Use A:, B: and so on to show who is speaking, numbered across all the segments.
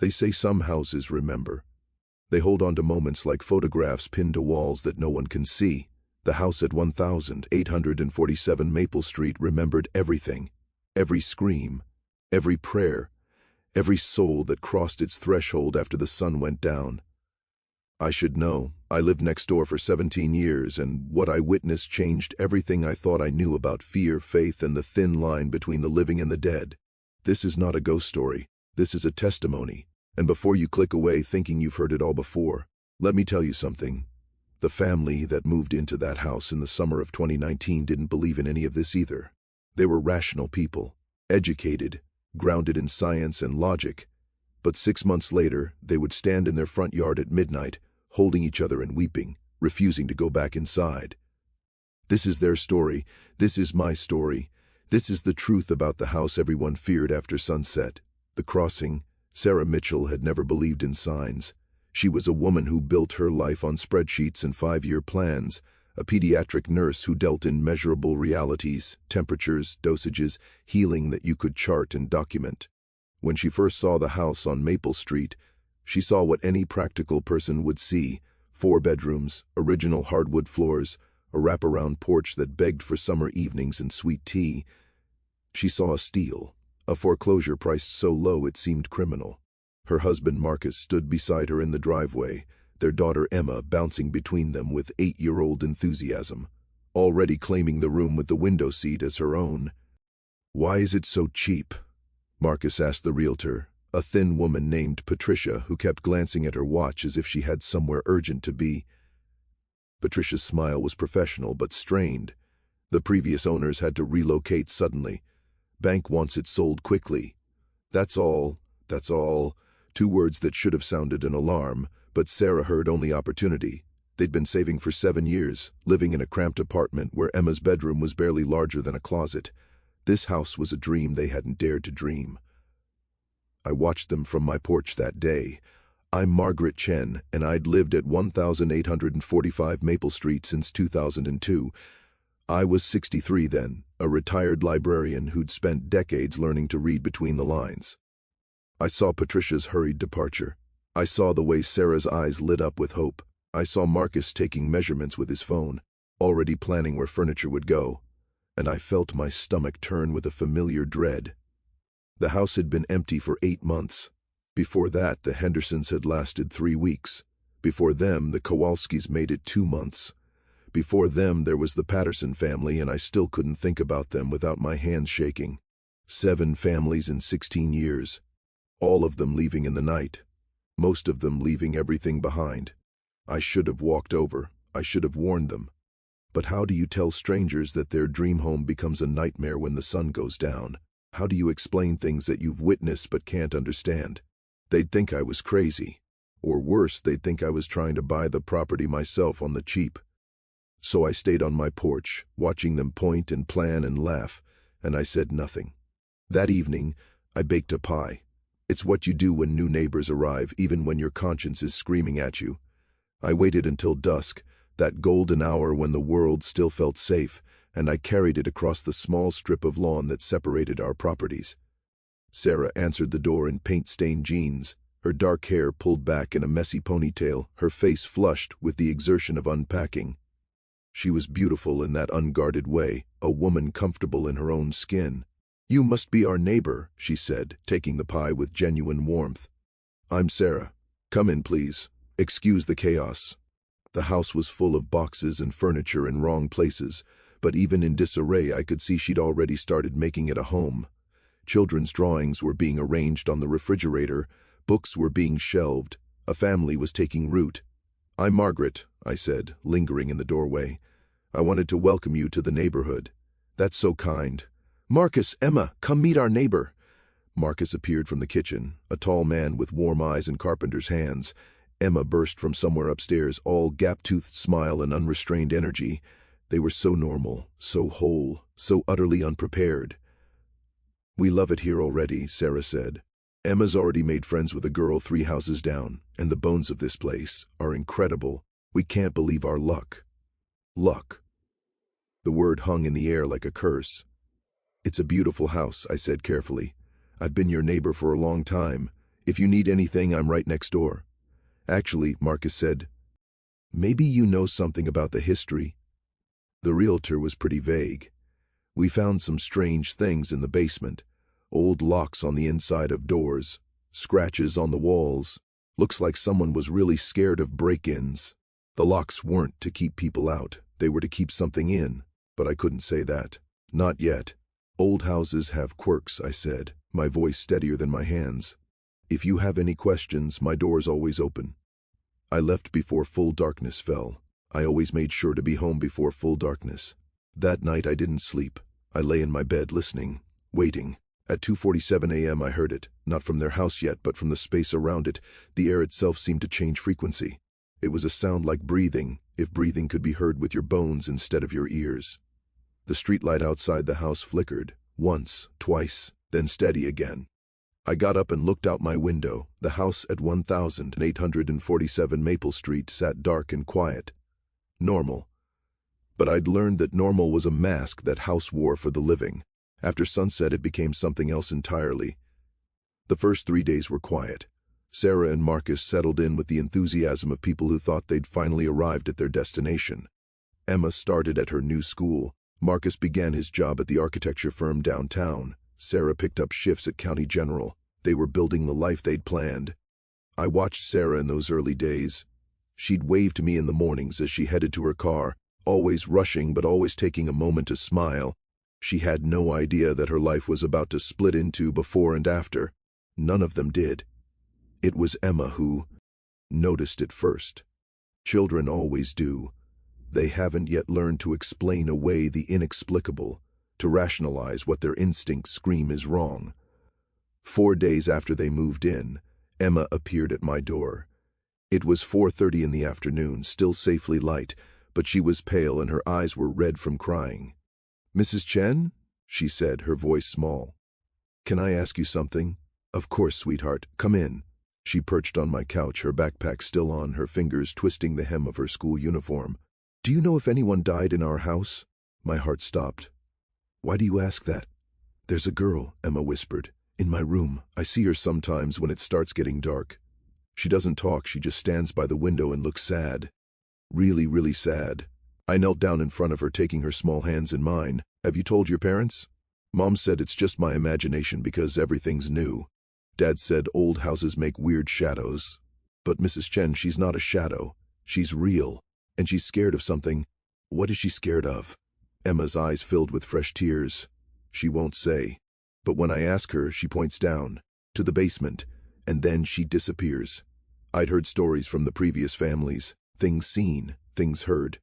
A: They say some houses remember. They hold on to moments like photographs pinned to walls that no one can see. The house at 1847 Maple Street remembered everything. Every scream, every prayer, every soul that crossed its threshold after the sun went down. I should know. I lived next door for 17 years, and what I witnessed changed everything I thought I knew about fear, faith, and the thin line between the living and the dead. This is not a ghost story. This is a testimony. And before you click away thinking you've heard it all before, let me tell you something. The family that moved into that house in the summer of 2019 didn't believe in any of this either. They were rational people, educated, grounded in science and logic. But 6 months later, they would stand in their front yard at midnight, holding each other and weeping, refusing to go back inside. This is their story. This is my story. This is the truth about the house everyone feared after sunset. The Crossing. Sarah Mitchell had never believed in signs. She was a woman who built her life on spreadsheets and 5-year plans, a pediatric nurse who dealt in measurable realities, temperatures, dosages, healing that you could chart and document. When she first saw the house on Maple Street, she saw what any practical person would see: 4 bedrooms, original hardwood floors, a wraparound porch that begged for summer evenings and sweet tea. She saw a steal, a foreclosure priced so low it seemed criminal. Her husband Marcus stood beside her in the driveway, their daughter Emma bouncing between them with 8-year-old enthusiasm, already claiming the room with the window seat as her own. "Why is it so cheap?" Marcus asked the realtor, a thin woman named Patricia who kept glancing at her watch as if she had somewhere urgent to be. Patricia's smile was professional but strained. The previous owners had to relocate suddenly. "Bank wants it sold quickly." That's all. 2 words that should have sounded an alarm, but Sarah heard only opportunity. They'd been saving for 7 years, living in a cramped apartment where Emma's bedroom was barely larger than a closet. This house was a dream they hadn't dared to dream. I watched them from my porch that day. I'm Margaret Chen, and I'd lived at 1845 Maple Street since 2002. I was 63 then, a retired librarian who'd spent decades learning to read between the lines. I saw Patricia's hurried departure. I saw the way Sarah's eyes lit up with hope. I saw Marcus taking measurements with his phone, already planning where furniture would go. And I felt my stomach turn with a familiar dread. The house had been empty for 8 months. Before that, the Hendersons had lasted 3 weeks. Before them, the Kowalskis made it 2 months. Before them, there was the Patterson family, and I still couldn't think about them without my hands shaking. 7 families in 16 years. All of them leaving in the night. Most of them leaving everything behind. I should have walked over. I should have warned them. But how do you tell strangers that their dream home becomes a nightmare when the sun goes down? How do you explain things that you've witnessed but can't understand? They'd think I was crazy. Or worse, they'd think I was trying to buy the property myself on the cheap. So I stayed on my porch, watching them point and plan and laugh, and I said nothing. That evening, I baked a pie. It's what you do when new neighbors arrive, even when your conscience is screaming at you. I waited until dusk, that golden hour when the world still felt safe, and I carried it across the small strip of lawn that separated our properties. Sarah answered the door in paint-stained jeans, her dark hair pulled back in a messy ponytail, her face flushed with the exertion of unpacking. She was beautiful in that unguarded way, a woman comfortable in her own skin. "You must be our neighbor," she said, taking the pie with genuine warmth. "I'm Sarah. Come in, please. Excuse the chaos." The house was full of boxes and furniture in wrong places, but even in disarray I could see she'd already started making it a home. Children's drawings were being arranged on the refrigerator, books were being shelved, a family was taking root. "I'm Margaret," I said, lingering in the doorway. "I wanted to welcome you to the neighborhood." "That's so kind." "Marcus, Emma, come meet our neighbor." Marcus appeared from the kitchen, a tall man with warm eyes and carpenter's hands. Emma burst from somewhere upstairs, all gap-toothed smile and unrestrained energy. They were so normal, so whole, so utterly unprepared. "We love it here already," Sarah said. "Emma's already made friends with a girl 3 houses down, and the bones of this place are incredible. We can't believe our luck." Luck. The word hung in the air like a curse. "It's a beautiful house," I said carefully. "I've been your neighbor for a long time. If you need anything, I'm right next door. Actually, Marcus said, maybe you know something about the history. The realtor was pretty vague. We found some strange things in the basement. Old locks on the inside of doors, scratches on the walls. Looks like someone was really scared of break-ins. The locks weren't to keep people out, they were to keep something in, but I couldn't say that. Not yet. Old houses have quirks, I said, my voice steadier than my hands. If you have any questions, my door's always open. I left before full darkness fell. I always made sure to be home before full darkness. That night I didn't sleep. I lay in my bed listening, waiting. At 2:47 a.m. I heard it, not from their house yet, but from the space around it. The air itself seemed to change frequency. It was a sound like breathing, if breathing could be heard with your bones instead of your ears. The streetlight outside the house flickered, once, twice, then steady again. I got up and looked out my window. The house at 1847 Maple Street sat dark and quiet. Normal. But I'd learned that normal was a mask that house wore for the living. After sunset, it became something else entirely. The first 3 days were quiet. Sarah and Marcus settled in with the enthusiasm of people who thought they'd finally arrived at their destination. Emma started at her new school. Marcus began his job at the architecture firm downtown. Sarah picked up shifts at County General. They were building the life they'd planned. I watched Sarah in those early days. She'd wave to me in the mornings as she headed to her car, always rushing but always taking a moment to smile. She had no idea that her life was about to split into before and after. None of them did. It was Emma who noticed it first. Children always do. They haven't yet learned to explain away the inexplicable, to rationalize what their instincts scream is wrong. 4 days after they moved in, Emma appeared at my door. It was 4:30 in the afternoon, still safely light, but she was pale and her eyes were red from crying. "Mrs. Chen?" she said, her voice small. "Can I ask you something?" "Of course, sweetheart. Come in." She perched on my couch, her backpack still on, her fingers twisting the hem of her school uniform. "Do you know if anyone died in our house?" My heart stopped. "Why do you ask that?" "There's a girl," Emma whispered, "in my room. I see her sometimes when it starts getting dark. She doesn't talk, she just stands by the window and looks sad. Really, really sad." I knelt down in front of her, taking her small hands in mine. "Have you told your parents?" "Mom said it's just my imagination because everything's new. Dad said old houses make weird shadows. But Mrs. Chen, she's not a shadow. She's real. And she's scared of something." "What is she scared of?" Emma's eyes filled with fresh tears. "She won't say. But when I ask her, she points down, to the basement, and then she disappears." I'd heard stories from the previous families, things seen, things heard.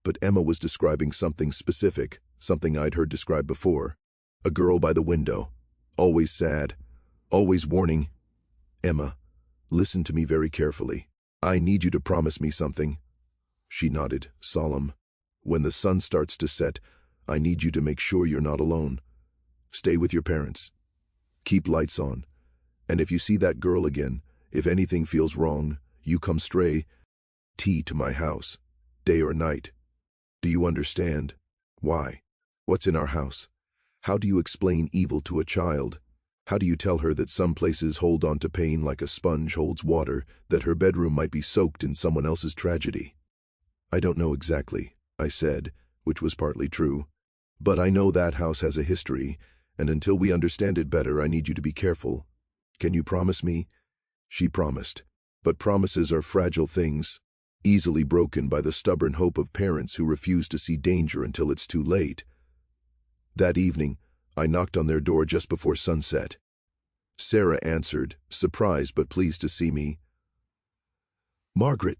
A: But Emma was describing something specific, something I'd heard described before. A girl by the window, always sad, always warning. "Emma, listen to me very carefully. I need you to promise me something." She nodded, solemn. "When the sun starts to set, I need you to make sure you're not alone. Stay with your parents. Keep lights on. And if you see that girl again, if anything feels wrong, you come stray to my house, day or night. Do you understand? Why? What's in our house? How do you explain evil to a child? How do you tell her that some places hold on to pain like a sponge holds water, that her bedroom might be soaked in someone else's tragedy?" "I don't know exactly," I said, which was partly true. "But I know that house has a history, and until we understand it better, I need you to be careful. Can you promise me?" She promised. But promises are fragile things, easily broken by the stubborn hope of parents who refuse to see danger until it's too late. That evening, I knocked on their door just before sunset. Sarah answered, surprised but pleased to see me. "Margaret,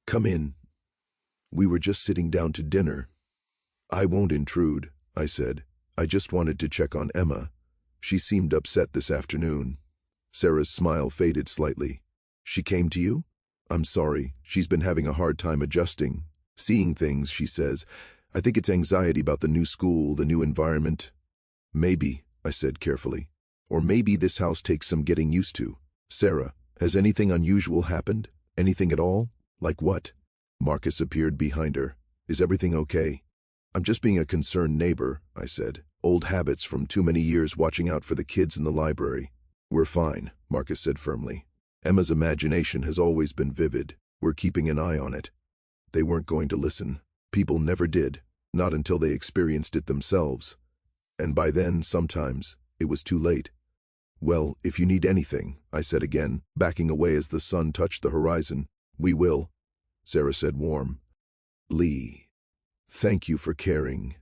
A: come in. We were just sitting down to dinner." "I won't intrude," I said. "I just wanted to check on Emma. She seemed upset this afternoon." Sarah's smile faded slightly. "She came to you?" "I'm sorry. She's been having a hard time adjusting. Seeing things," she says. "I think it's anxiety about the new school, the new environment." "Maybe," I said carefully. "Or maybe this house takes some getting used to." "Sarah, has anything unusual happened? Anything at all? Like what?" Marcus appeared behind her. "Is everything okay?" "I'm just being a concerned neighbor," I said. "Old habits from too many years watching out for the kids in the library. We're fine." Marcus said firmly. Emma's imagination has always been vivid. We're keeping an eye on it. They weren't going to listen. People never did, not until they experienced it themselves. And by then, sometimes, it was too late. Well, if you need anything, I said again, backing away as the sun touched the horizon. We will, Sarah said warm. Lee, thank you for caring.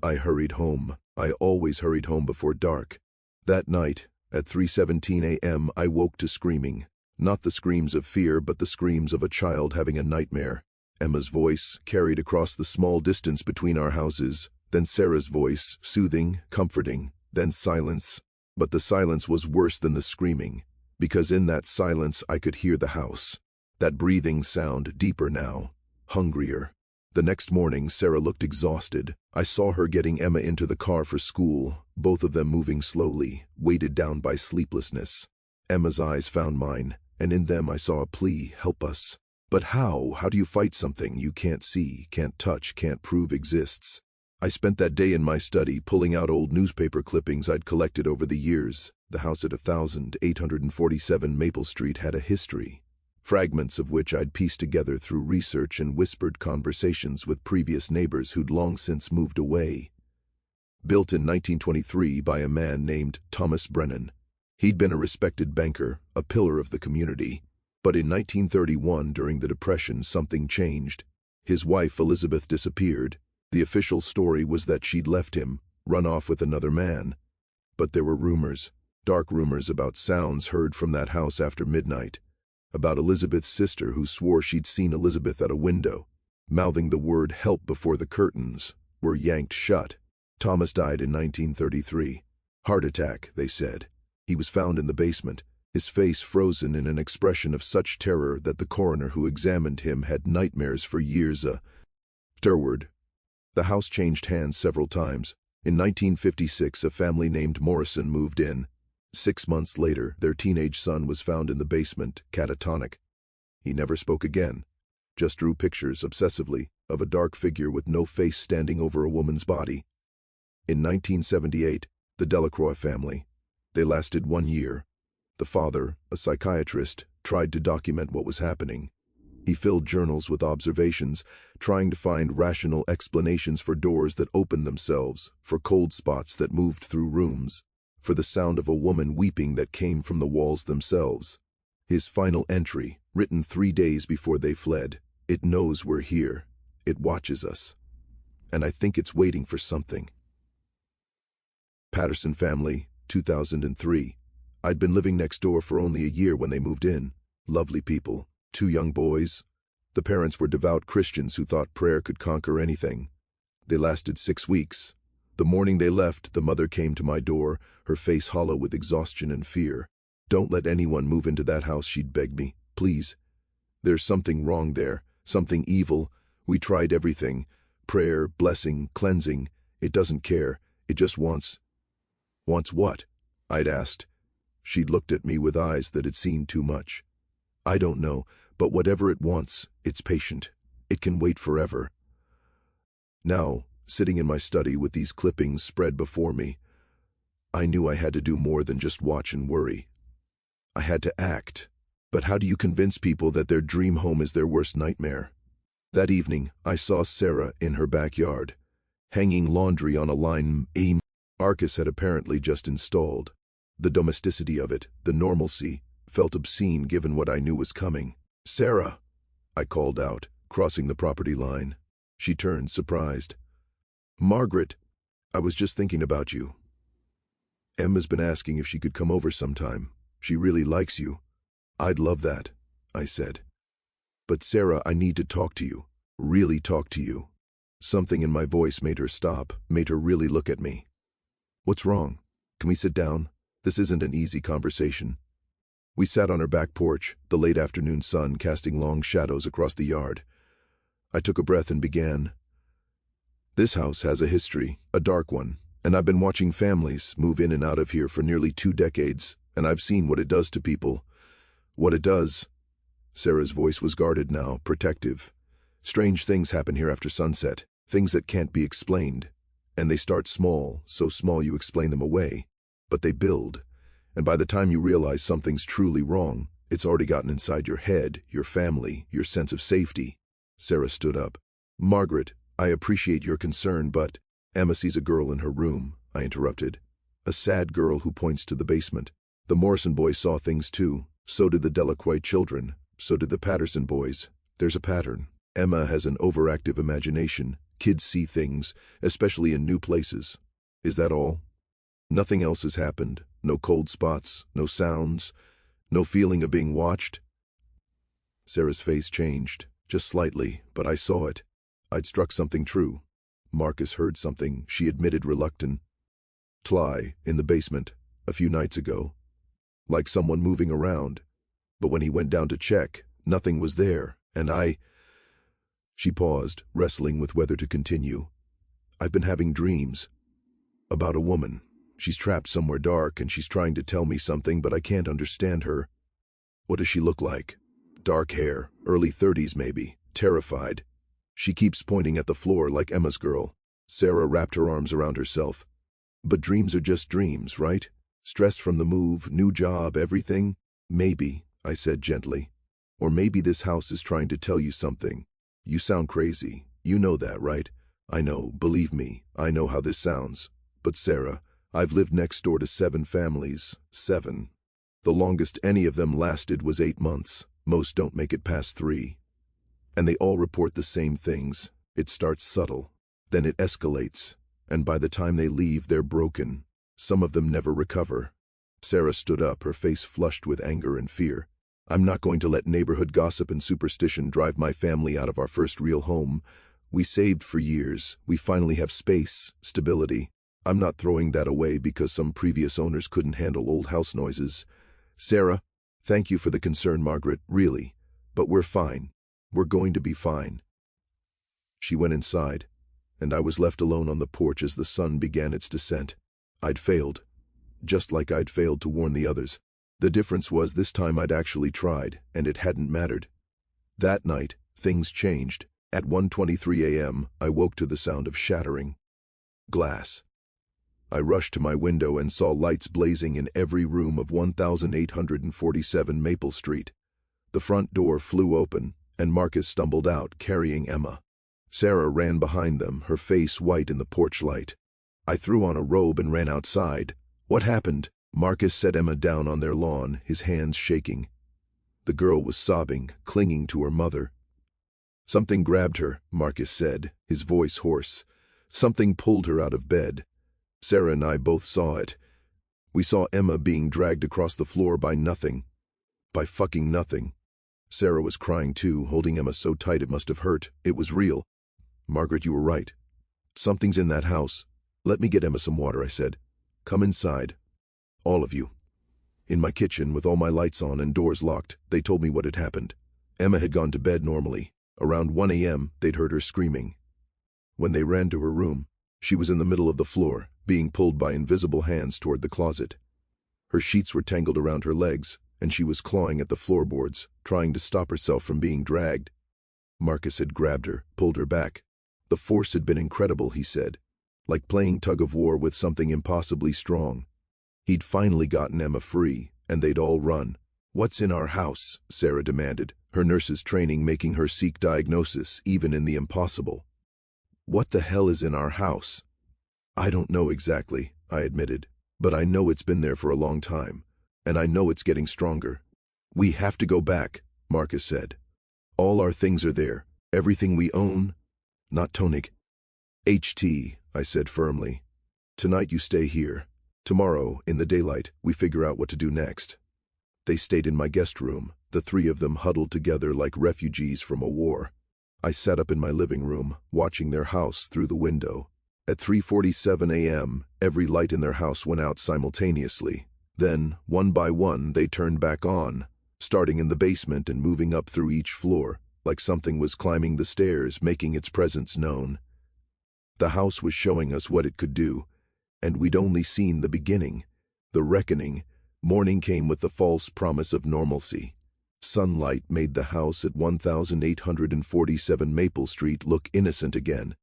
A: I hurried home. I always hurried home before dark. That night, at 3:17 a.m., I woke to screaming. Not the screams of fear, but the screams of a child having a nightmare. Emma's voice carried across the small distance between our houses, then Sarah's voice, soothing, comforting, then silence. But the silence was worse than the screaming, because in that silence I could hear the house. That breathing sound, deeper now, hungrier. The next morning, Sarah looked exhausted. I saw her getting Emma into the car for school, both of them moving slowly, weighted down by sleeplessness. Emma's eyes found mine, and in them I saw a plea, help us. But how? How do you fight something you can't see, can't touch, can't prove exists? I spent that day in my study pulling out old newspaper clippings I'd collected over the years. The house at 1847 Maple Street had a history, fragments of which I'd pieced together through research and whispered conversations with previous neighbors who'd long since moved away. Built in 1923 by a man named Thomas Brennan. He'd been a respected banker, a pillar of the community. But in 1931, during the Depression, something changed. His wife, Elizabeth, disappeared. The official story was that she'd left him, run off with another man. But there were rumors, dark rumors about sounds heard from that house after midnight. About Elizabeth's sister who swore she'd seen Elizabeth at a window, mouthing the word help before the curtains were yanked shut. Thomas died in 1933. Heart attack, they said. He was found in the basement, his face frozen in an expression of such terror that the coroner who examined him had nightmares for years. Afterward, the house changed hands several times. In 1956, a family named Morrison moved in. 6 months later, their teenage son was found in the basement, catatonic. He never spoke again, just drew pictures obsessively of a dark figure with no face standing over a woman's body. In 1978, the Delacroix family. They lasted 1 year. The father, a psychiatrist, tried to document what was happening. He filled journals with observations, trying to find rational explanations for doors that opened themselves, for cold spots that moved through rooms, for the sound of a woman weeping that came from the walls themselves. His final entry, written 3 days before they fled, it knows we're here. It watches us. And I think it's waiting for something. Patterson family, 2003. I'd been living next door for only a year when they moved in. Lovely people. 2 young boys. The parents were devout Christians who thought prayer could conquer anything. They lasted 6 weeks. The morning they left, the mother came to my door, her face hollow with exhaustion and fear. Don't let anyone move into that house, she'd beg me. Please. There's something wrong there, something evil. We tried everything. Prayer, blessing, cleansing. It doesn't care. It just wants. Wants what? I'd asked. She'd looked at me with eyes that had seen too much. I don't know, but whatever it wants, it's patient. It can wait forever. Now, sitting in my study with these clippings spread before me, I knew I had to do more than just watch and worry. I had to act. But how do you convince people that their dream home is their worst nightmare? That evening, I saw Sarah in her backyard, hanging laundry on a line Arcus had apparently just installed. The domesticity of it, the normalcy, felt obscene given what I knew was coming. Sarah, I called out, crossing the property line. She turned, surprised. Margaret, I was just thinking about you. Emma's been asking if she could come over sometime. She really likes you. I'd love that, I said. But Sarah, I need to talk to you. Really talk to you. Something in my voice made her stop, made her really look at me. What's wrong? Can we sit down? This isn't an easy conversation. We sat on her back porch, the late afternoon sun casting long shadows across the yard. I took a breath and began. This house has a history, a dark one, and I've been watching families move in and out of here for nearly 2 decades, and I've seen what it does to people. What it does. Sarah's voice was guarded now, protective. Strange things happen here after sunset, things that can't be explained. And they start small, so small you explain them away. But they build. And by the time you realize something's truly wrong, it's already gotten inside your head, your family, your sense of safety. Sarah stood up. Margaret, I appreciate your concern, but Emma sees a girl in her room, I interrupted. A sad girl who points to the basement. The Morrison boys saw things too. So did the Delacroix children. So did the Patterson boys. There's a pattern. Emma has an overactive imagination. Kids see things, especially in new places. Is that all? Nothing else has happened. No cold spots, no sounds, no feeling of being watched. Sarah's face changed, just slightly, but I saw it. I'd struck something true. Marcus heard something, she admitted reluctant. Tly, in the basement, a few nights ago. Like someone moving around. But when he went down to check, nothing was there, and She paused, wrestling with whether to continue. I've been having dreams. About a woman. She's trapped somewhere dark and she's trying to tell me something, but I can't understand her. What does she look like? Dark hair, early 30s maybe, terrified. She keeps pointing at the floor like Emma's girl. Sarah wrapped her arms around herself. But dreams are just dreams, right? Stressed from the move, new job, everything? Maybe, I said gently. Or maybe this house is trying to tell you something. You sound crazy. You know that, right? I know, believe me, I know how this sounds. But Sarah, I've lived next door to 7 families. 7. The longest any of them lasted was 8 months. Most don't make it past 3. And they all report the same things. It starts subtle. Then it escalates. And by the time they leave, they're broken. Some of them never recover. Sarah stood up, her face flushed with anger and fear. I'm not going to let neighborhood gossip and superstition drive my family out of our first real home. We saved for years. We finally have space, stability. I'm not throwing that away because some previous owners couldn't handle old house noises. Sarah, thank you for the concern, Margaret, really. But we're fine. We're going to be fine. She went inside, and I was left alone on the porch as the sun began its descent. I'd failed, just like I'd failed to warn the others. The difference was this time I'd actually tried, and it hadn't mattered. That night, things changed. At 1:23 a.m., I woke to the sound of shattering glass. I rushed to my window and saw lights blazing in every room of 1847 Maple Street. The front door flew open, and Marcus stumbled out, carrying Emma. Sarah ran behind them, her face white in the porch light. I threw on a robe and ran outside. What happened? Marcus set Emma down on their lawn, his hands shaking. The girl was sobbing, clinging to her mother. Something grabbed her, Marcus said, his voice hoarse. Something pulled her out of bed. Sarah and I both saw it. We saw Emma being dragged across the floor by nothing. By fucking nothing. Sarah was crying too, holding Emma so tight it must have hurt. It was real. Margaret, you were right. Something's in that house. Let me get Emma some water, I said. Come inside. All of you. In my kitchen, with all my lights on and doors locked, they told me what had happened. Emma had gone to bed normally. Around 1 a.m., they'd heard her screaming. When they ran to her room, she was in the middle of the floor, being pulled by invisible hands toward the closet. Her sheets were tangled around her legs, and she was clawing at the floorboards, trying to stop herself from being dragged. Marcus had grabbed her, pulled her back. The force had been incredible, he said, like playing tug-of-war with something impossibly strong. He'd finally gotten Emma free, and they'd all run. What's in our house? Sarah demanded, her nurse's training making her seek diagnosis even in the impossible. What the hell is in our house? I don't know exactly, I admitted, but I know it's been there for a long time, and I know it's getting stronger. We have to go back, Marcus said. All our things are there, everything we own. Not Tonig. HT, I said firmly. Tonight you stay here. Tomorrow, in the daylight, we figure out what to do next. They stayed in my guest room, the 3 of them huddled together like refugees from a war. I sat up in my living room, watching their house through the window. At 3:47 a.m., every light in their house went out simultaneously. Then, one by one, they turned back on, starting in the basement and moving up through each floor, like something was climbing the stairs, making its presence known. The house was showing us what it could do, and we'd only seen the beginning, the reckoning. Morning came with the false promise of normalcy. Sunlight made the house at 1847 Maple Street look innocent again,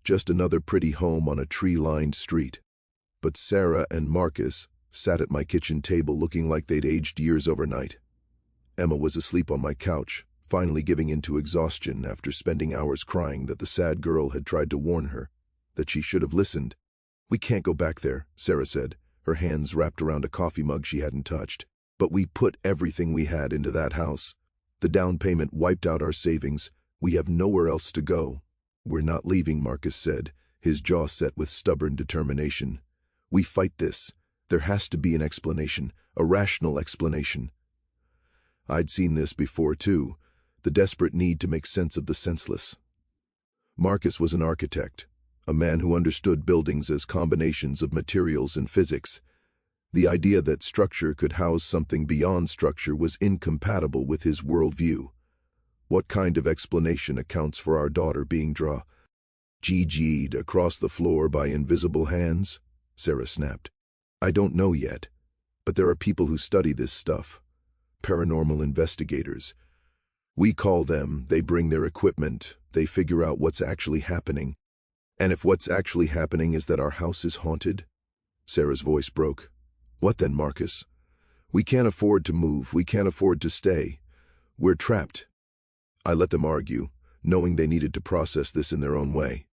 A: just another pretty home on a tree-lined street. But Sarah and Marcus sat at my kitchen table looking like they'd aged years overnight. Emma was asleep on my couch, finally giving in to exhaustion after spending hours crying that the sad girl had tried to warn her, that she should have listened. "We can't go back there," Sarah said, her hands wrapped around a coffee mug she hadn't touched. "But we put everything we had into that house. The down payment wiped out our savings. We have nowhere else to go." "We're not leaving," Marcus said, his jaw set with stubborn determination. "We fight this. There has to be an explanation, a rational explanation." I'd seen this before, too, the desperate need to make sense of the senseless. Marcus was an architect, a man who understood buildings as combinations of materials and physics. The idea that structure could house something beyond structure was incompatible with his worldview. What kind of explanation accounts for our daughter being GG'd across the floor by invisible hands? Sarah snapped. "I don't know yet, but there are people who study this stuff. Paranormal investigators. We call them, they bring their equipment, they figure out what's actually happening. And if what's actually happening is that our house is haunted?" Sarah's voice broke. "What then, Marcus? We can't afford to move, we can't afford to stay. We're trapped." I let them argue, knowing they needed to process this in their own way.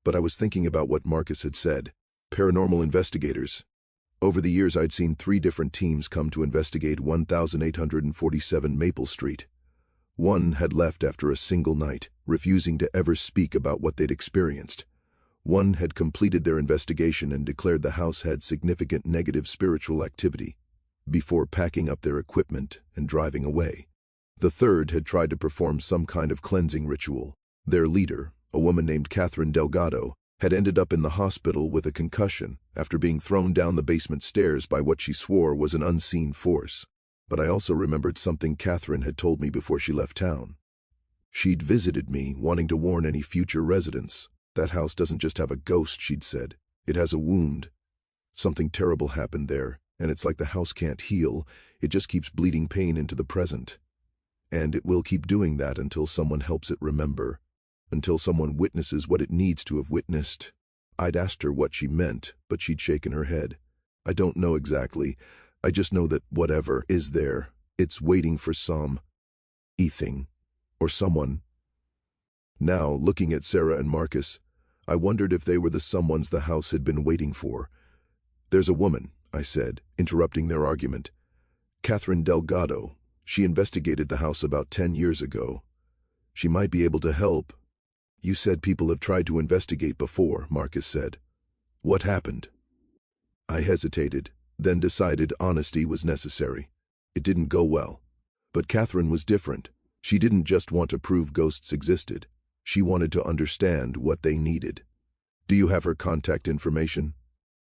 A: But I was thinking about what Marcus had said. Paranormal investigators. Over the years I'd seen 3 different teams come to investigate 1847 Maple Street. One had left after a single night, refusing to ever speak about what they'd experienced. One had completed their investigation and declared the house had significant negative spiritual activity, before packing up their equipment and driving away. The third had tried to perform some kind of cleansing ritual. Their leader, a woman named Catherine Delgado, had ended up in the hospital with a concussion after being thrown down the basement stairs by what she swore was an unseen force. But I also remembered something Catherine had told me before she left town. She'd visited me, wanting to warn any future residents. "That house doesn't just have a ghost," she'd said. "It has a wound. Something terrible happened there, and it's like the house can't heal. It just keeps bleeding pain into the present. And it will keep doing that until someone helps it remember, until someone witnesses what it needs to have witnessed." I'd asked her what she meant, but she'd shaken her head. "I don't know exactly. I just know that whatever is there, it's waiting for some thing or someone." Now, looking at Sarah and Marcus, I wondered if they were the someones the house had been waiting for. "There's a woman," I said, interrupting their argument. "Catherine Delgado. She investigated the house about 10 years ago. She might be able to help." "You said people have tried to investigate before," Marcus said. "What happened?" I hesitated, then decided honesty was necessary. It didn't go well. But Catherine was different. She didn't just want to prove ghosts existed. She wanted to understand what they needed. "Do you have her contact information?"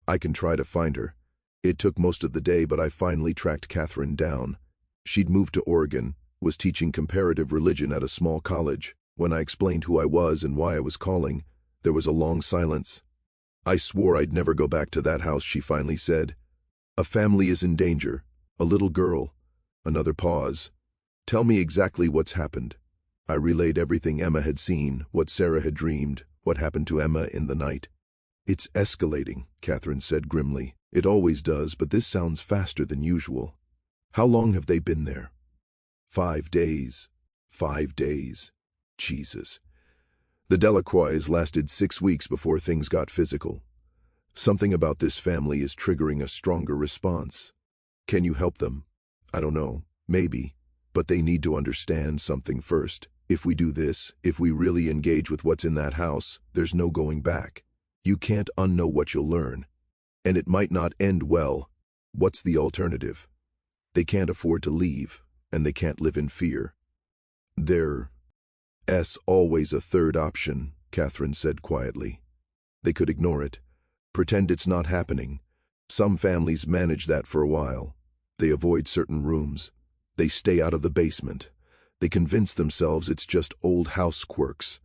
A: "I can try to find her." It took most of the day, but I finally tracked Catherine down. She'd moved to Oregon, was teaching comparative religion at a small college. When I explained who I was and why I was calling, there was a long silence. "I swore I'd never go back to that house," she finally said. "A family is in danger. A little girl." Another pause. "Tell me exactly what's happened." I relayed everything Emma had seen, what Sarah had dreamed, what happened to Emma in the night. "It's escalating," Catherine said grimly. "It always does, but this sounds faster than usual." "How long have they been there?" 5 days. 5 days. Jesus. The Delacroix lasted 6 weeks before things got physical. Something about this family is triggering a stronger response. Can you help them? I don't know, maybe, but they need to understand something first. If we do this, if we really engage with what's in that house, there's no going back. You can't unknow what you'll learn. And it might not end well. What's the alternative? They can't afford to leave, and they can't live in fear. There's always a third option, Catherine said quietly. They could ignore it, pretend it's not happening. Some families manage that for a while. They avoid certain rooms. They stay out of the basement. They convince themselves it's just old house quirks.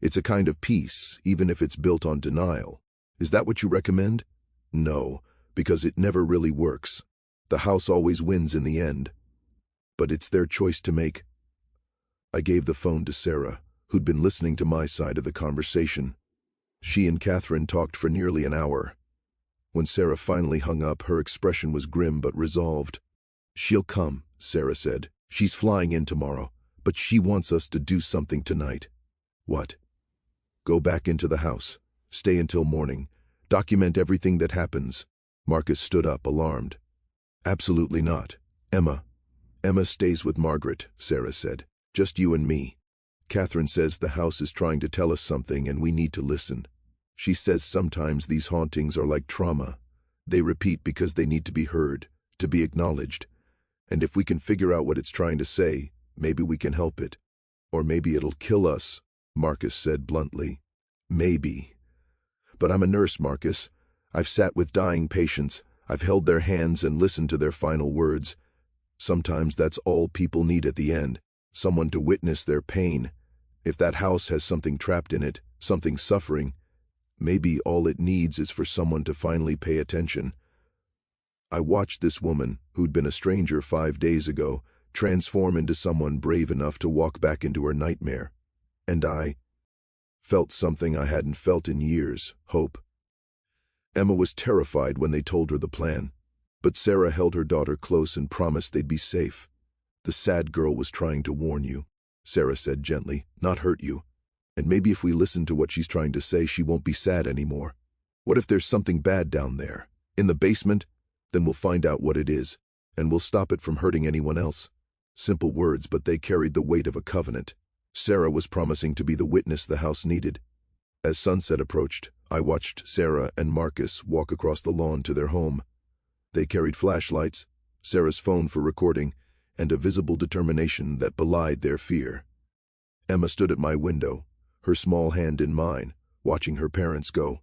A: It's a kind of peace, even if it's built on denial. Is that what you recommend? No, because it never really works. The house always wins in the end. But it's their choice to make. I gave the phone to Sarah, who'd been listening to my side of the conversation. She and Catherine talked for nearly an hour. When Sarah finally hung up, her expression was grim but resolved. "She'll come," Sarah said. "She's flying in tomorrow, but she wants us to do something tonight." "What?" "Go back into the house. Stay until morning. Document everything that happens." Marcus stood up, alarmed. "Absolutely not. Emma stays with Margaret," Sarah said. "Just you and me. Catherine says the house is trying to tell us something and we need to listen. She says sometimes these hauntings are like trauma. They repeat because they need to be heard, to be acknowledged. And if we can figure out what it's trying to say, maybe we can help it. Or maybe it'll kill us," Marcus said bluntly. "Maybe. But I'm a nurse, Marcus. I've sat with dying patients. I've held their hands and listened to their final words. Sometimes that's all people need at the end, someone to witness their pain. If that house has something trapped in it, something suffering, maybe all it needs is for someone to finally pay attention." I watched this woman, who'd been a stranger 5 days ago, transform into someone brave enough to walk back into her nightmare. And I felt something I hadn't felt in years: hope. Emma was terrified when they told her the plan, but Sarah held her daughter close and promised they'd be safe. "The sad girl was trying to warn you," Sarah said gently, "not hurt you. And maybe if we listen to what she's trying to say, she won't be sad anymore. What if there's something bad down there, in the basement? Then we'll find out what it is, and we'll stop it from hurting anyone else." Simple words, but they carried the weight of a covenant. Sarah was promising to be the witness the house needed. As sunset approached, I watched Sarah and Marcus walk across the lawn to their home. They carried flashlights, Sarah's phone for recording, and a visible determination that belied their fear. Emma stood at my window, her small hand in mine, watching her parents go.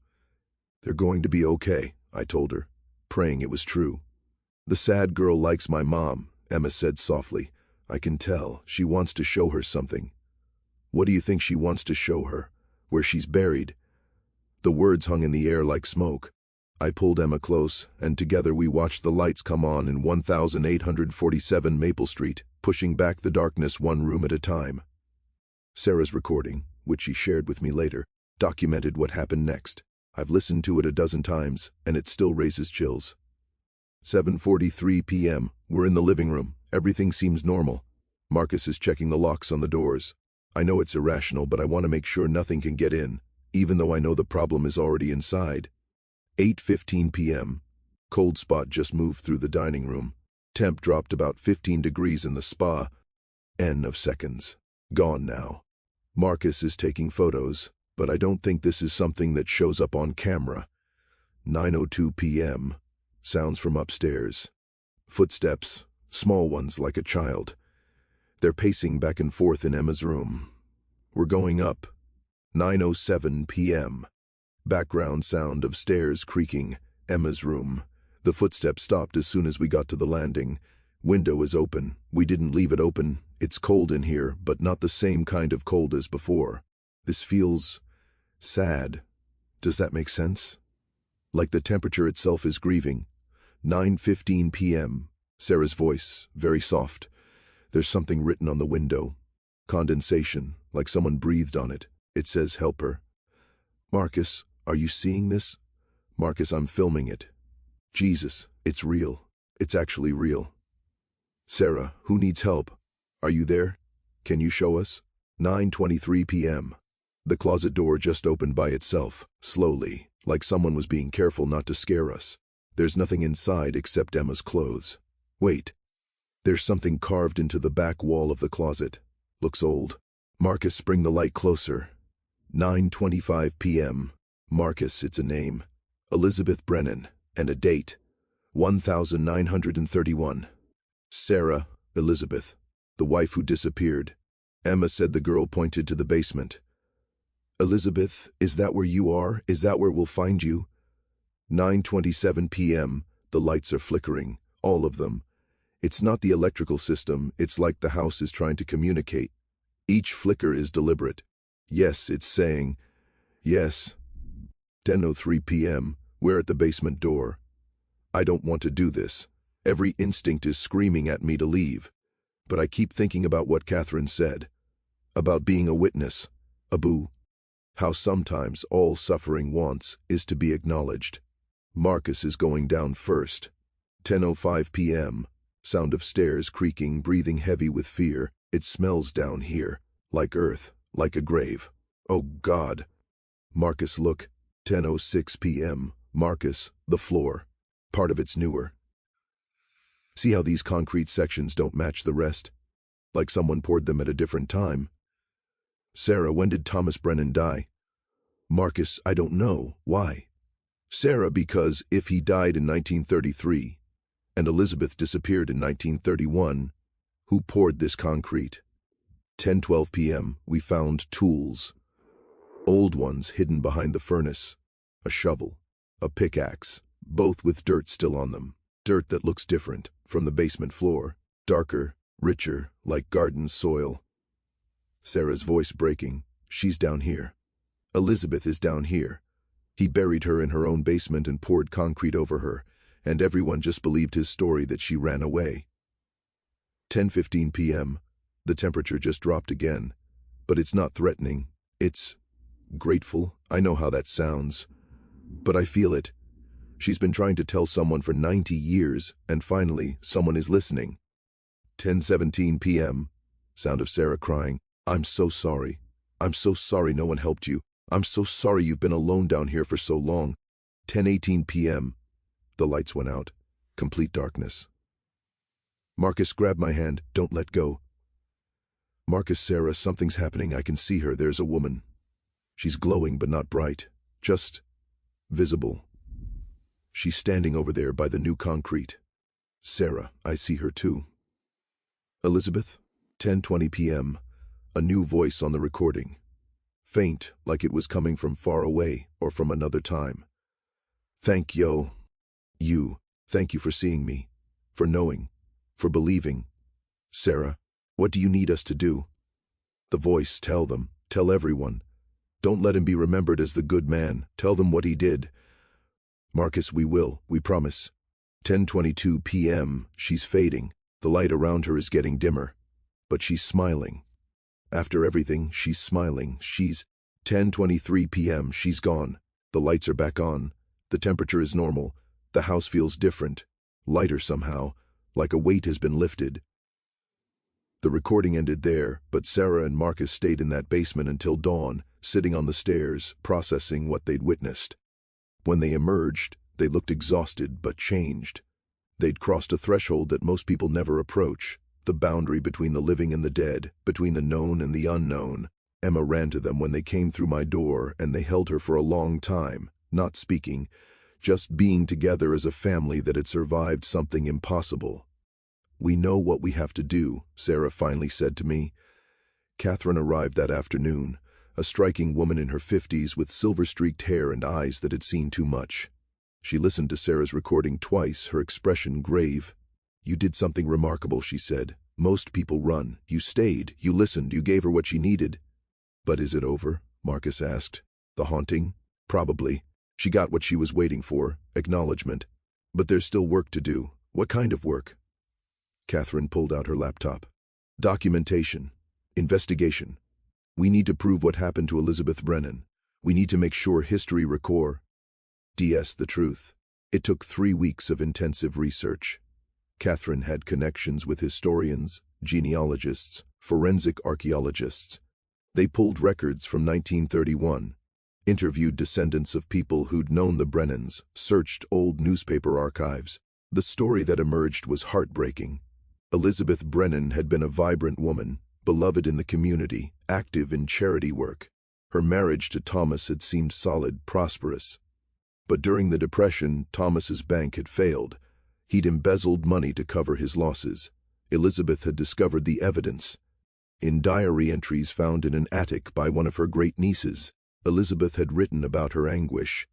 A: "They're going to be okay," I told her, praying it was true. "The sad girl likes my mom," Emma said softly. "I can tell. She wants to show her something." "What do you think she wants to show her? Where she's buried?" The words hung in the air like smoke. I pulled Emma close, and together we watched the lights come on in 1847 Maple Street, pushing back the darkness one room at a time. Sarah's recording, which she shared with me later, documented what happened next. I've listened to it a dozen times, and it still raises chills. 7:43 p.m. We're in the living room. Everything seems normal. Marcus is checking the locks on the doors. I know it's irrational, but I want to make sure nothing can get in, even though I know the problem is already inside. 8:15 p.m. Cold spot just moved through the dining room. Temp dropped about 15 degrees in the spa. N of seconds. Gone now. Marcus is taking photos, but I don't think this is something that shows up on camera. 9:02 p.m. Sounds from upstairs. Footsteps, small ones like a child. They're pacing back and forth in Emma's room. We're going up. 9:07 p.m. Background sound of stairs creaking. Emma's room. The footsteps stopped as soon as we got to the landing. Window is open. We didn't leave it open. It's cold in here, but not the same kind of cold as before. This feels sad. Does that make sense? Like the temperature itself is grieving. 9:15 p.m. Sarah's voice, very soft. There's something written on the window. Condensation, like someone breathed on it. It says, "Help her." "Marcus, are you seeing this?" "Marcus, I'm filming it." "Jesus, it's real. It's actually real." "Sarah, who needs help? Are you there? Can you show us?" 9:23 p.m. The closet door just opened by itself, slowly, like someone was being careful not to scare us. There's nothing inside except Emma's clothes. Wait. There's something carved into the back wall of the closet. Looks old. "Marcus, bring the light closer." 9:25 p.m. Marcus, it's a name. Elizabeth Brennan, and a date. 1931. Sarah, Elizabeth, the wife who disappeared. Emma said the girl pointed to the basement. "Elizabeth, is that where you are? Is that where we'll find you?" 9:27 p.m. The lights are flickering, all of them. It's not the electrical system, it's like the house is trying to communicate. Each flicker is deliberate. Yes, it's saying, yes. 10:03 p.m. We're at the basement door. I don't want to do this. Every instinct is screaming at me to leave. But I keep thinking about what Catherine said. About being a witness. Abu. How sometimes all suffering wants is to be acknowledged. Marcus is going down first. 10:05 p.m. Sound of stairs creaking, breathing heavy with fear. It smells down here. Like earth, like a grave. Oh God. Marcus, look. 10:06 p.m. Marcus, the floor. Part of it's newer. See how these concrete sections don't match the rest? Like someone poured them at a different time. Sarah, when did Thomas Brennan die? Marcus, I don't know. Why? Sarah, because if he died in 1933, and Elizabeth disappeared in 1931, who poured this concrete? 10:12 p.m. We found tools. Old ones hidden behind the furnace. A shovel, a pickaxe, both with dirt still on them. Dirt that looks different from the basement floor. Darker, richer, like garden soil. Sarah's voice breaking. She's down here. Elizabeth is down here. He buried her in her own basement and poured concrete over her, and everyone just believed his story that she ran away. 10:15 p.m. The temperature just dropped again. But it's not threatening. It's grateful. I know how that sounds. But I feel it. She's been trying to tell someone for 90 years, and finally, someone is listening. 10:17 p.m. Sound of Sarah crying. I'm so sorry. I'm so sorry no one helped you. I'm so sorry you've been alone down here for so long. 10:18 p.m. The lights went out. Complete darkness. Marcus, grab my hand. Don't let go. Marcus, Sarah, something's happening. I can see her. There's a woman. She's glowing but not bright. Just visible. She's standing over there by the new concrete. Sarah, I see her too. Elizabeth, 10:20 p.m. A new voice on the recording. Faint, like it was coming from far away or from another time. Thank you. Thank you for seeing me, for knowing, for believing. Sarah, what do you need us to do? The voice, tell them, tell everyone. Don't let him be remembered as the good man. Tell them what he did. Marcus, we will, we promise. 10:22 p.m. She's fading. The light around her is getting dimmer. But she's smiling. After everything, she's smiling. She's 10:23 p.m. She's gone. The lights are back on. The temperature is normal. The house feels different. Lighter somehow, like a weight has been lifted. The recording ended there, but Sarah and Marcus stayed in that basement until dawn, sitting on the stairs, processing what they'd witnessed. When they emerged, they looked exhausted but changed. They'd crossed a threshold that most people never approach, the boundary between the living and the dead, between the known and the unknown. Emma ran to them when they came through my door, and they held her for a long time, not speaking, just being together as a family that had survived something impossible. We know what we have to do, Sarah finally said to me. Catherine arrived that afternoon, a striking woman in her 50s with silver-streaked hair and eyes that had seen too much. She listened to Sarah's recording twice, her expression grave. You did something remarkable, she said. Most people run. You stayed. You listened. You gave her what she needed. But is it over? Marcus asked. The haunting? Probably. She got what she was waiting for, acknowledgement. But there's still work to do. What kind of work? Catherine pulled out her laptop. Documentation. Investigation. We need to prove what happened to Elizabeth Brennan. We need to make sure history records the truth. It took 3 weeks of intensive research. Catherine had connections with historians, genealogists, forensic archaeologists. They pulled records from 1931, interviewed descendants of people who'd known the Brennans, searched old newspaper archives. The story that emerged was heartbreaking. Elizabeth Brennan had been a vibrant woman, beloved in the community, active in charity work. Her marriage to Thomas had seemed solid, prosperous. But during the Depression, Thomas's bank had failed. He'd embezzled money to cover his losses. Elizabeth had discovered the evidence. In diary entries found in an attic by one of her great-nieces, Elizabeth had written about her anguish.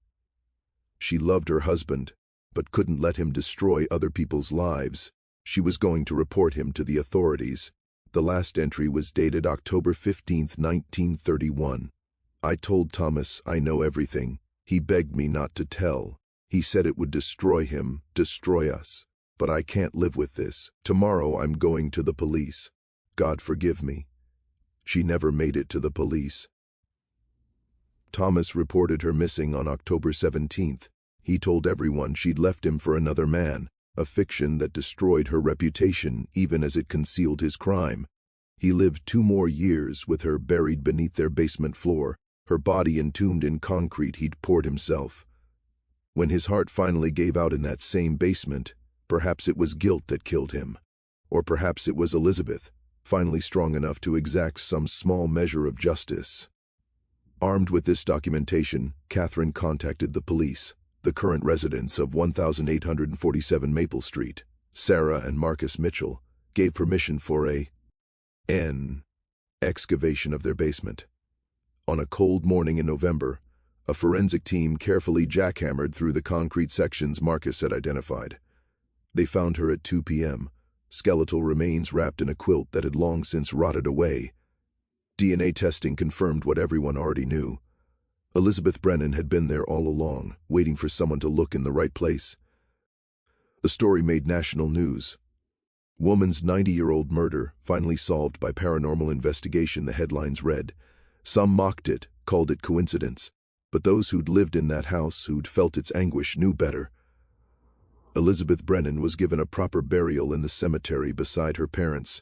A: She loved her husband, but couldn't let him destroy other people's lives. She was going to report him to the authorities. The last entry was dated October 15, 1931. I told Thomas I know everything. He begged me not to tell. He said it would destroy him, destroy us. But I can't live with this. Tomorrow I'm going to the police. God forgive me. She never made it to the police. Thomas reported her missing on October 17th. He told everyone she'd left him for another man, a fiction that destroyed her reputation even as it concealed his crime. He lived 2 more years with her buried beneath their basement floor, her body entombed in concrete he'd poured himself. When his heart finally gave out in that same basement, perhaps it was guilt that killed him. Or perhaps it was Elizabeth, finally strong enough to exact some small measure of justice. Armed with this documentation, Catherine contacted the police, the current residents of 1847 Maple Street. Sarah and Marcus Mitchell gave permission for an excavation of their basement. On a cold morning in November, a forensic team carefully jackhammered through the concrete sections Marcus had identified. They found her at 2 p.m., skeletal remains wrapped in a quilt that had long since rotted away. DNA testing confirmed what everyone already knew. Elizabeth Brennan had been there all along, waiting for someone to look in the right place. The story made national news. Woman's 90-year-old murder finally solved by paranormal investigation, the headlines read. Some mocked it, called it coincidence, but those who'd lived in that house, who'd felt its anguish, knew better. Elizabeth Brennan was given a proper burial in the cemetery beside her parents.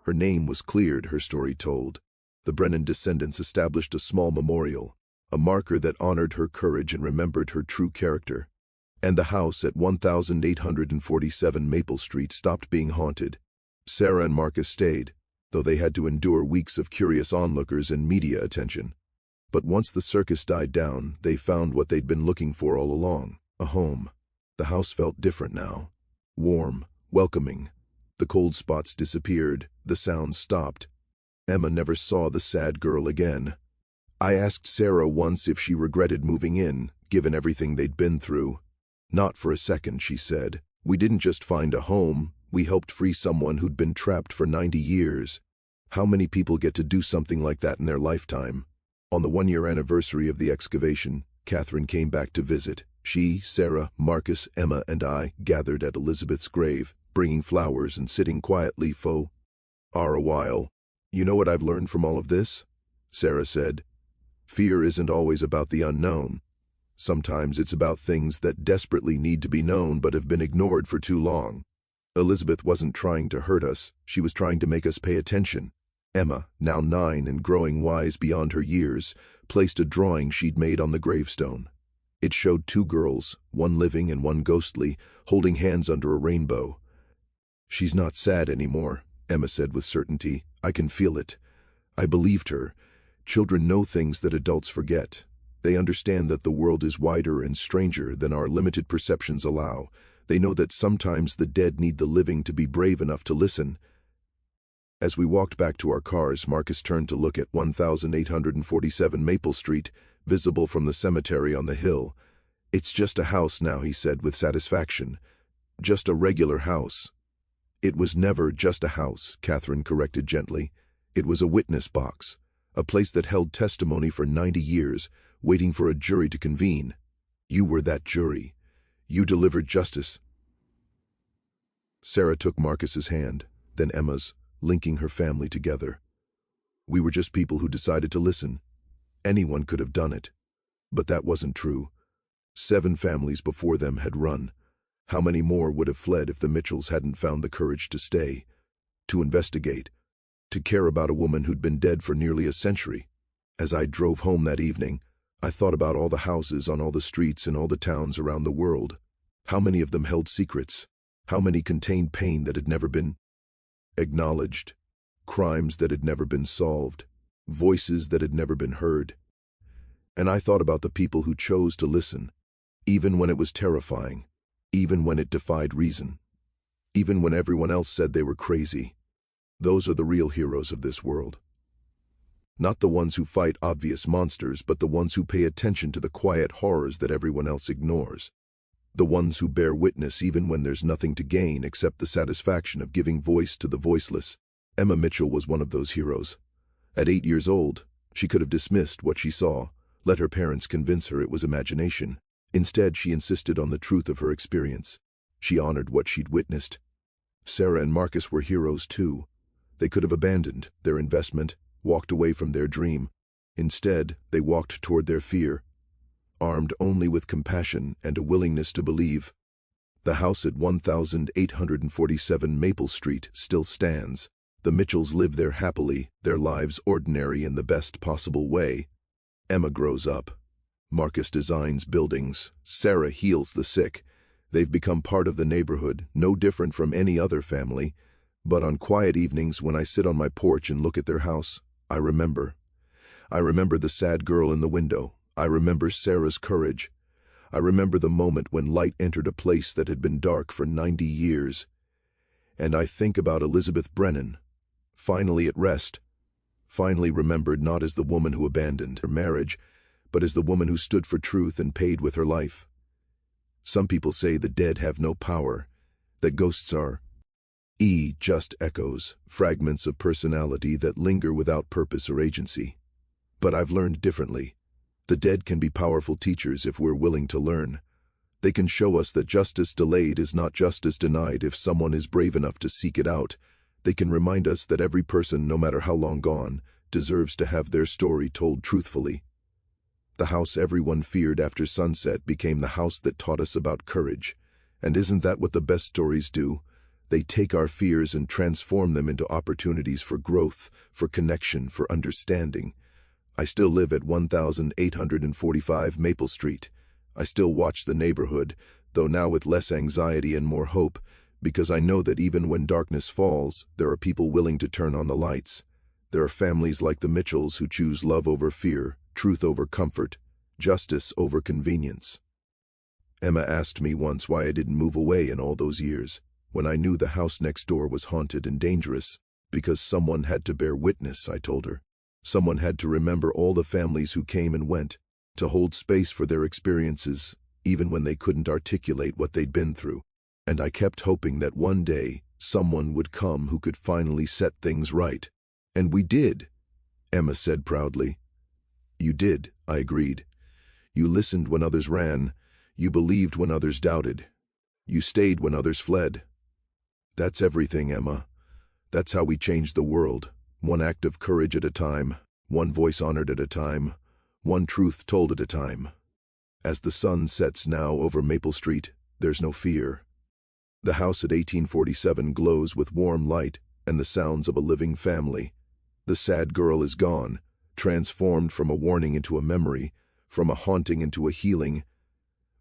A: Her name was cleared, her story told. The Brennan descendants established a small memorial, a marker that honored her courage and remembered her true character. And the house at 1847 Maple Street stopped being haunted. Sarah and Marcus stayed, though they had to endure weeks of curious onlookers and media attention. But once the circus died down, they found what they'd been looking for all along, a home. The house felt different now. Warm, welcoming. The cold spots disappeared, the sounds stopped. Emma never saw the sad girl again. I asked Sarah once if she regretted moving in, given everything they'd been through. Not for a second, she said. We didn't just find a home, we helped free someone who'd been trapped for 90 years. How many people get to do something like that in their lifetime? On the 1-year anniversary of the excavation, Catherine came back to visit. She, Sarah, Marcus, Emma, and I gathered at Elizabeth's grave, bringing flowers and sitting quietly for a while. You know what I've learned from all of this? Sarah said. Fear isn't always about the unknown. Sometimes it's about things that desperately need to be known but have been ignored for too long. Elizabeth wasn't trying to hurt us, she was trying to make us pay attention. Emma, now 9 and growing wise beyond her years, placed a drawing she'd made on the gravestone. It showed 2 girls, one living and one ghostly, holding hands under a rainbow. She's not sad anymore, Emma said with certainty. I can feel it. I believed her. Children know things that adults forget. They understand that the world is wider and stranger than our limited perceptions allow. They know that sometimes the dead need the living to be brave enough to listen. As we walked back to our cars, Marcus turned to look at 1847 Maple Street, visible from the cemetery on the hill. It's just a house now, he said with satisfaction. Just a regular house. It was never just a house, Catherine corrected gently. It was a witness box, a place that held testimony for 90 years, waiting for a jury to convene. You were that jury. You delivered justice. Sarah took Marcus's hand, then Emma's, linking her family together. We were just people who decided to listen. Anyone could have done it. But that wasn't true. 7 families before them had run. How many more would have fled if the Mitchells hadn't found the courage to stay, to investigate, to care about a woman who'd been dead for nearly a century? As I drove home that evening, I thought about all the houses on all the streets in all the towns around the world. How many of them held secrets? How many contained pain that had never been acknowledged? Crimes that had never been solved? Voices that had never been heard? And I thought about the people who chose to listen, even when it was terrifying, even when it defied reason, even when everyone else said they were crazy. Those are the real heroes of this world. Not the ones who fight obvious monsters, but the ones who pay attention to the quiet horrors that everyone else ignores. The ones who bear witness even when there's nothing to gain except the satisfaction of giving voice to the voiceless. Emma Mitchell was one of those heroes. At 8 years old, she could have dismissed what she saw, let her parents convince her it was imagination. Instead, she insisted on the truth of her experience. She honored what she'd witnessed. Sarah and Marcus were heroes too. They could have abandoned their investment, walked away from their dream. Instead, they walked toward their fear. armed only with compassion and a willingness to believe. The house at 1847 Maple Street still stands. The Mitchells live there happily, their lives ordinary in the best possible way. Emma grows up. Marcus designs buildings. Sarah heals the sick. They've become part of the neighborhood, no different from any other family. But on quiet evenings when I sit on my porch and look at their house, I remember. I remember the sad girl in the window. I remember Sarah's courage. I remember the moment when light entered a place that had been dark for 90 years. And I think about Elizabeth Brennan, finally at rest, finally remembered not as the woman who abandoned her marriage, but as the woman who stood for truth and paid with her life. Some people say the dead have no power, that ghosts are just echoes, fragments of personality that linger without purpose or agency. But I've learned differently. The dead can be powerful teachers if we're willing to learn. They can show us that justice delayed is not justice denied if someone is brave enough to seek it out. They can remind us that every person, no matter how long gone, deserves to have their story told truthfully. The house everyone feared after sunset became the house that taught us about courage. And isn't that what the best stories do? They take our fears and transform them into opportunities for growth, for connection, for understanding. I still live at 1845 Maple Street. I still watch the neighborhood, though now with less anxiety and more hope, because I know that even when darkness falls, there are people willing to turn on the lights. There are families like the Mitchells who choose love over fear, truth over comfort, justice over convenience. Emma asked me once why I didn't move away in all those years, when I knew the house next door was haunted and dangerous, because someone had to bear witness, I told her. Someone had to remember all the families who came and went, to hold space for their experiences, even when they couldn't articulate what they'd been through. And I kept hoping that one day, someone would come who could finally set things right. And we did, Emma said proudly. You did, I agreed. You listened when others ran. You believed when others doubted. You stayed when others fled. That's everything, Emma. That's how we changed the world. One act of courage at a time, one voice honored at a time, one truth told at a time. As the sun sets now over Maple Street, there's no fear. The house at 1847 glows with warm light and the sounds of a living family. The sad girl is gone, transformed from a warning into a memory, from a haunting into a healing.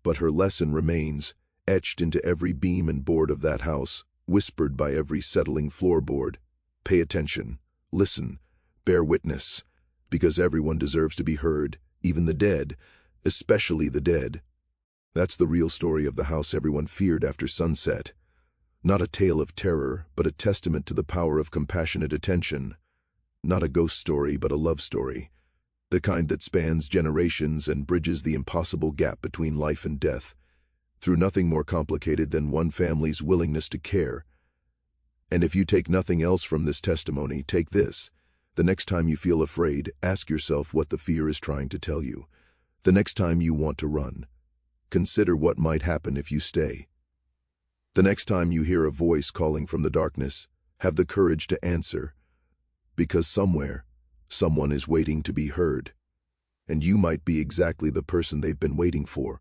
A: But her lesson remains, etched into every beam and board of that house, whispered by every settling floorboard. Pay attention. Listen, bear witness, because everyone deserves to be heard, even the dead, especially the dead. That's the real story of the house everyone feared after sunset. Not a tale of terror, but a testament to the power of compassionate attention. Not a ghost story, but a love story. The kind that spans generations and bridges the impossible gap between life and death, through nothing more complicated than one family's willingness to care. And if you take nothing else from this testimony, take this. The next time you feel afraid, ask yourself what the fear is trying to tell you. The next time you want to run, consider what might happen if you stay. The next time you hear a voice calling from the darkness, have the courage to answer, because somewhere, someone is waiting to be heard. And you might be exactly the person they've been waiting for.